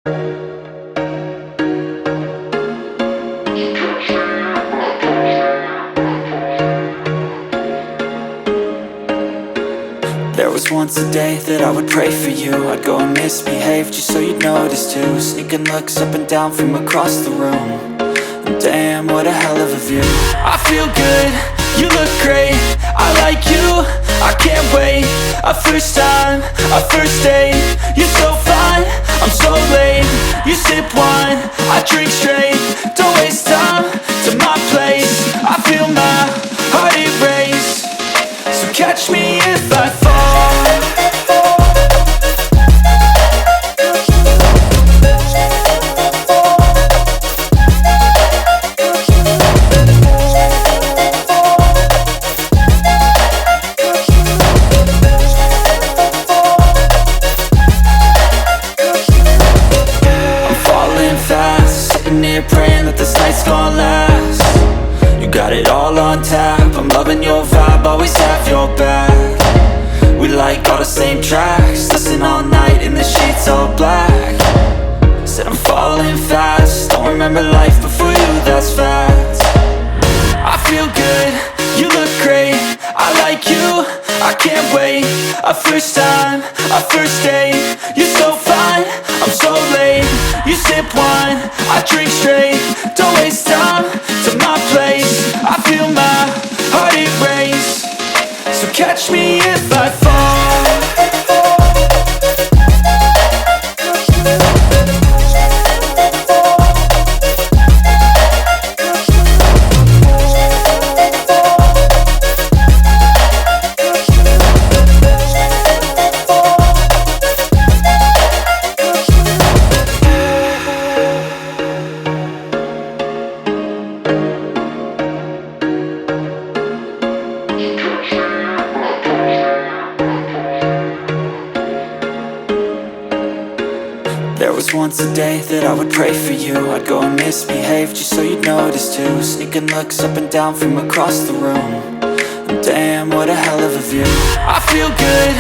There was once a day that I would pray for you. I'd go and misbehave just so you'd notice too. Sneaking looks up and down from across the room. And damn, what a hell of a view. I feel good, you look great, I like you, I can't wait. A first time, a first date. You're so fine, I'm so late. You sip wine, I drink straight. Don't waste time to my place. I feel my heart erase. So catch me if I fall. I'm falling fast, sitting here praying that this night's gonna last. You got it all on tap, I'm loving your vibe, always have your back. We like all the same tracks, listen all night in the sheets all black. Said I'm falling fast, don't remember life before you, that's fact. I feel good, you look great, I like you, I can't wait. A first time, a first date. You're so fine, I'm so late. You sip wine, I drink straight. Don't waste time to my place. I feel my heart erase. So catch me if I fall. There was once a day that I would pray for you. I'd go and misbehave just so you'd notice too. Sneaking looks up and down from across the room. And damn, what a hell of a view. I feel good,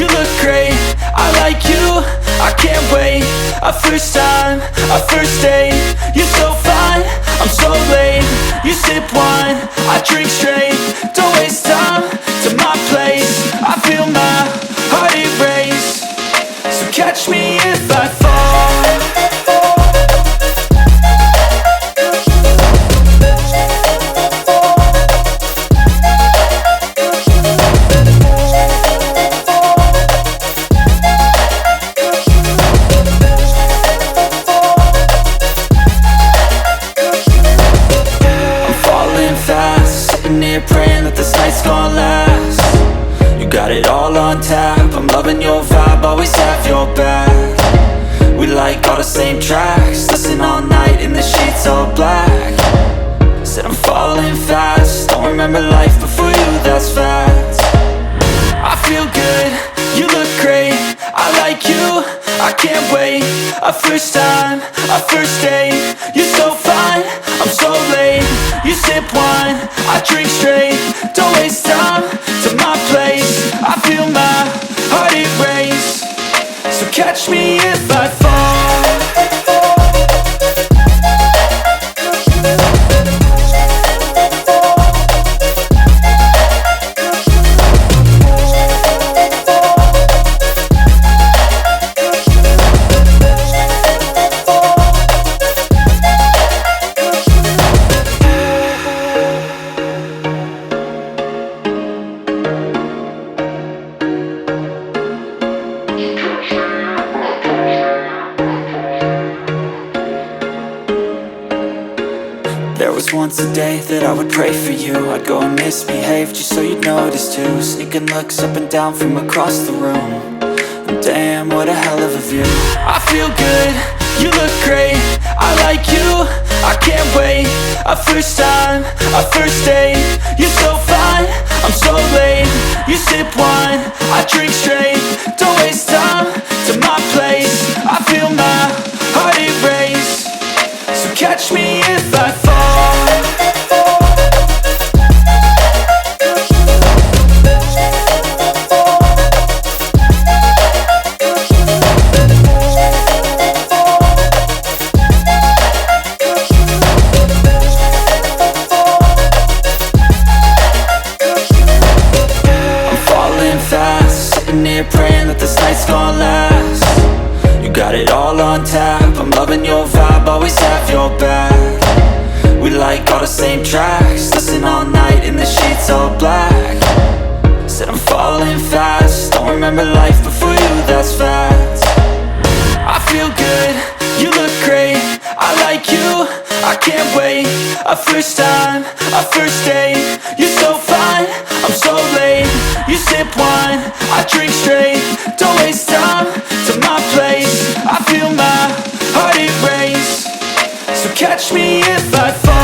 you look great, I like you, I can't wait. A first time, a first date. You're so fine, I'm so late. You sip wine, I drink straight. Don't waste time to my place. I feel my heart erase. So catch me if I fall. Sitting here praying that this night's gonna last. You got it all on tap, I'm loving your vibe, always have your back. We like all the same tracks, listen all night in the sheets all black. Said I'm falling fast, don't remember life before you, that's fact. I feel good, you look great, I like you, I can't wait. A first time, a first date. You're so fine, I'm so late. You sip wine, I drink straight. Don't waste time to my place. I feel my heart erase. So catch me if I fall. There was once a day that I would pray for you. I'd go and misbehave just so you'd notice too. Sneaking looks up and down from across the room. And damn, what a hell of a view. I feel good, you look great, I like you, I can't wait. A first time, a first date. You're so fine, I'm so late. You sip wine, I drink straight. Don't waste time to my place. I feel my heart erase. So catch me if I fall. it all on tap, I'm loving your vibe, always have your back. We like all the same tracks, listen all night in the sheets all black. Said I'm falling fast, don't remember life before you, that's fact. I feel good, you look great, I like you, I can't wait. A first time, a first date, you're so fine, I'm so late. You sip wine, I drink straight, don't waste time to my place. I feel my heart erase, so catch me if I fall.